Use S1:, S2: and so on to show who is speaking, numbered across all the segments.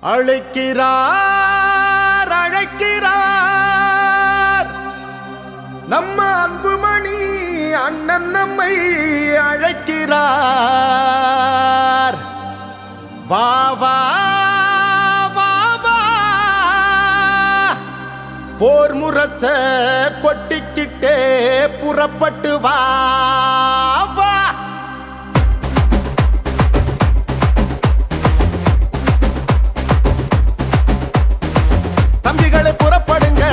S1: அழைக்கிறார் அழைக்கிறார் நம்ம அன்புமணி அண்ணன் நம்மை அழைக்கிறார். வா வா வா வா போர் முரச கொட்டிக்கிட்டே புறப்பட்டு வா வா. தம்பிகளை புறப்படுங்க,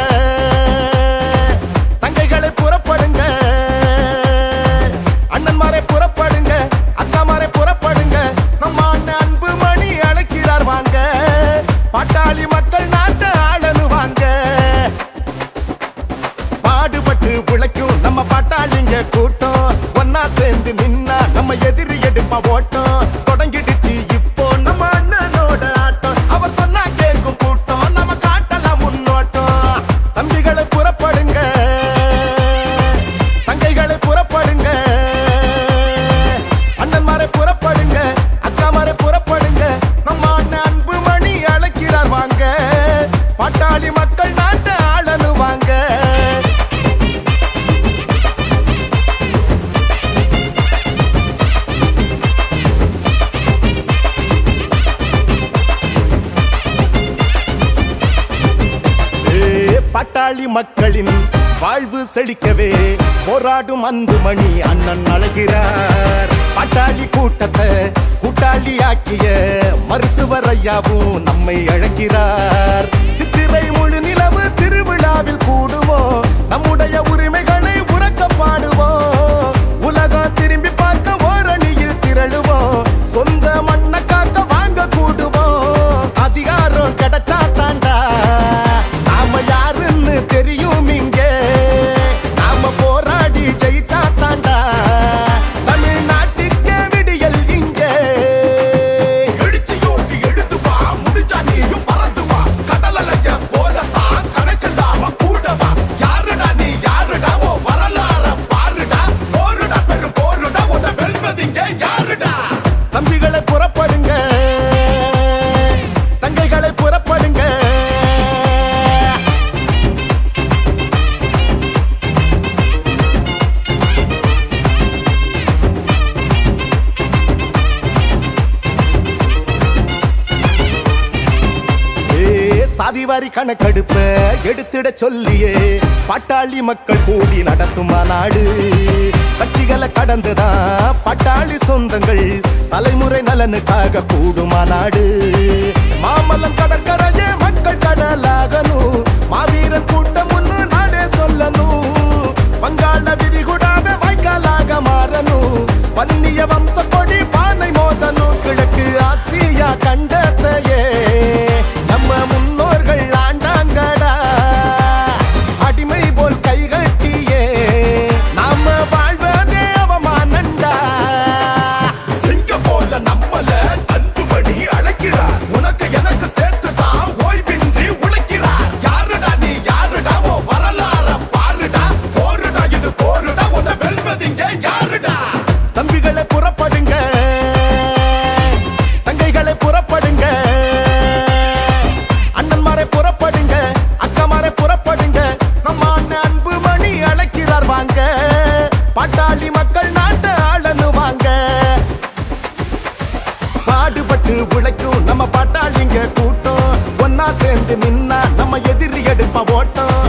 S1: தங்கைகளை புறப்படுங்க, அண்ணன்மாரை புறப்படுங்க, அக்காமாரை புறப்படுங்க. நம்ம அண்ணன் அன்புமணி அழைக்கிறார் வாங்க, பாட்டாளி மக்கள் நாட்டு ஆளனு வாங்க. பாடுபட்டு உழைக்கும் நம்ம பாட்டாளிங்க கூட்டம், ஒன்னா சேர்ந்து நின்னா நம்ம எதிரி எடுப்பா ஓட்டம். தொடங்கிடுச்சு இப்போ நம்ம அண்ணனோட ஆட்டம், அவர் சொன்னா கேட்கும் கூட்டம், நம்ம காட்டலாம் முன்னோட்டம். தம்பிகளை புறப்படுங்க, தங்கைகளை புறப்படுங்க, அண்ணன்மாரை புறப்படுங்க, அக்காமாரை புறப்படுங்க. நம்ம அண்ணன் அன்புமணி அழைக்கிறார் வாங்க, பாட்டாளி மக்கள் நாட்டு ஆளனு வாங்க. பாட்டாளி மக்களின் வாழ்வு செழிக்கவே போராடும் அன்புமணி அண்ணன் அழைக்கிறார். பாட்டாளி கூட்டத்தை கூட்டாளி ஆக்கிய மருத்துவர் ஐயாவும் நம்மை அழைக்கிறார். சித்திரை முழு நிலவு திருவிழாவில் கூடுவோம், நம்முடைய உரிமைகளை உறக்க பாடுவோம். உலகம் திரும்பி பார்க்க ஓரணியில் திரளுவோம், சொந்த மண்ணை காக்க வாங்க கூடுவோம். அதிகாரம் கிடைச்சா தாண்டா நாம யாருன்னு தெரியும், இங்கே நாம போராடி ஜெயிச்சா தாண்டா தமிழ்நாட்டுக்கே விடியல். இங்கே எழுச்சி யோட்டி எழுது வா, முடிஞ்சா நீயும் பறந்து வா, கடலலைய போலத்தான் கணக்கில்லாம கூடவா. யாருடா நீ யாருடா, ஓ வரலாற பாருடா, போருடா பெரும் போருடா, உன்னை வெல்வதிங்க யாருடா. தம்பிகளை புறப்படுங்க, தங்கைகளை புறப்படுங்க, சாதிவாரி கணக்கெடுப்ப எடுத்திட சொல்லியே பாட்டாளி மக்கள் கூடி நடத்தும் மாநாடு. கட்சிகளை கடந்துதான் பாட்டாளி சொந்தங்கள் தலைமுறை நலனுக்காக கூடும் மாநாடு. மாமல்லன் கடற்கரையே மக்கள் கடலாகணும், மாவீரன் கூட்டம் ஒண்ணு நாடே சொல்லணும். வங்காள விரிகுடாவே வாய்க்காலாக மாறணும், வன்னிய வம்ச கொடி பானை மோதணும். கிழக்கு ஆசியா கண்டத்தையே நம்ம முன்னோர்கள் ஆண்டாங்கடா, அடிமை போல் கைகட்டியே நாம வாழ்வதே அவமானண்டா. சிங்க போல நம்மள அன்புமணி அழைக்கிறார், உனக்கு எனக்கு சேர்த்துதான் ஓய்வின்றி உழைக்கிறார். யாருடா நீ யாருடா, ஓ வரலாற பாருடா, போருடா இது போருடா, உன்னை வெல்வதிங்க யாருடா. தம்பிகளை புறப்படுங்க, தங்கைகளை புறப்படுங்க, அண்ணன்மாரை புறப்படுங்க, அக்காமாரை புறப்படுங்க. நம்ம அண்ணன் அன்புமணி அழைக்கிறார் வாங்க, பாட்டாளி மக்கள் நாட்டு ஆளனு வாங்க. பாடுபட்டு உழைக்கும் நம்ம பாட்டாளிங்க கூட்டம், ஒன்னா சேர்ந்து நின்னா நம்ம எதிரி எடுப்ப ஓட்டம்.